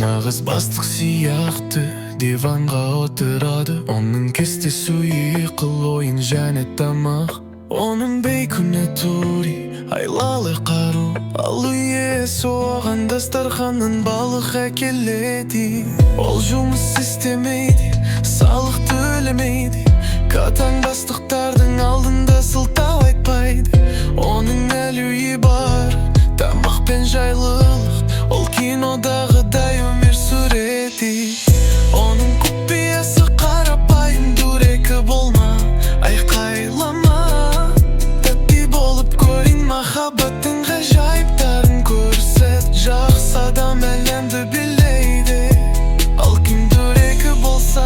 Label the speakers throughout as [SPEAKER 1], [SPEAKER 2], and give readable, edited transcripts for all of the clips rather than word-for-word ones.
[SPEAKER 1] Нағыз бастық сияқты диванға отырады. Оның кестесі қыл ойын және тамақ. Оның бейкүнә тури, айлалы қару. Ал иесі оған дастарханнан балық әкеледі. Ол жұмыс істемейді, салық төлемейді. Қатаң бастықтардың алдында сылтау айтпайды. Оның әлуі бар, тамақ пен жайлылық. Ол кинодағыдай өмір сүреді. Оның құпиясы қарапайым, дурекі болма, айқайлама. Тәтті болып көрін, махаббаттың ғажайыптарын көрсет. Жақсы адам әлемді билейді. Ал кім дурекі болса,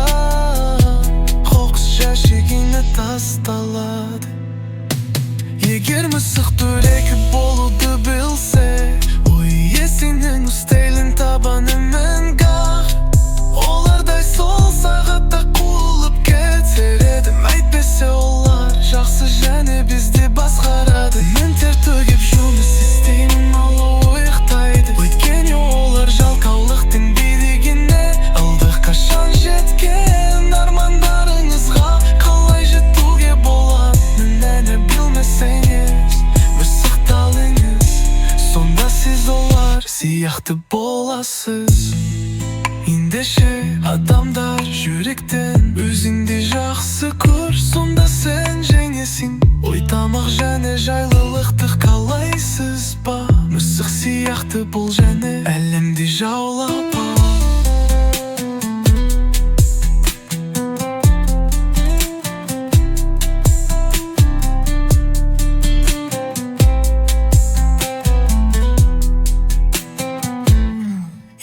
[SPEAKER 1] қоқыс жәшігіне тасталады. Егер мысық дурекі болуды білсе, ой иесінің стилін табанымен қақ. Олардай сол сағатта қуылып кетер едім. Әйтпесе олар жақсы және бізді басқарады. Мен тер төгіп жұмыс істеймін, ал ол ұйықтайды. Өйткені олар жалқаулықтың биігіне. Алдық қашан жеткен армандарыңызға қалай жетуге болады? Нені білмесеңіз, мысықталыңыз. Сонда сіз олар сияқты боласыз. Ендеше адамдар жүректен өзіңді жақсы көр. Сонда сен жеңесің. Ой тамақ және жайлылықты қалайсыз ба? Мысық сияқты бол және әлемді жаулап ал.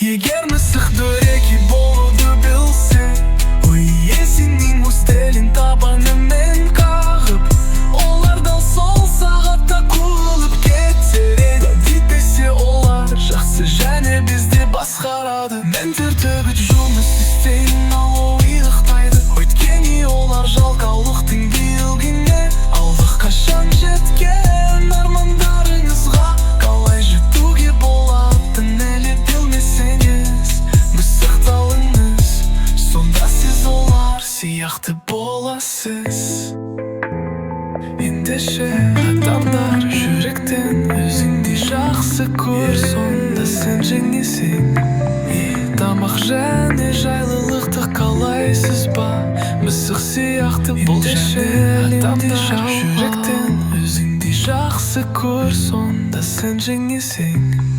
[SPEAKER 1] Егер мысық дурекі болуды білсең, ой иесінің стилін табанымен қағып. Олардан сол сағатта қуылып кетер еді. Дейтпесе олар жақсы және бізді басқарады. Мен тер төгіп жұмыс істеймін, ал ол ұйықтайды. Өйткені олар жалқаулықтың биігіне. Алдық қашан жеткен армандарыңызға қалай жетуге болады? Нелі білмесеңіз, мысықталыңыз. Сонда сіз олар сияқты боласыз. Ендеше адамдар жүректен өзіңді жақсы көр. Сонда сен жеңесің. Тамақ және жайлылықты қалайсыз ба? Мысық сияқты бол және адамдар жүректен өзіңді жақсы көр. Сонда сен жеңесің.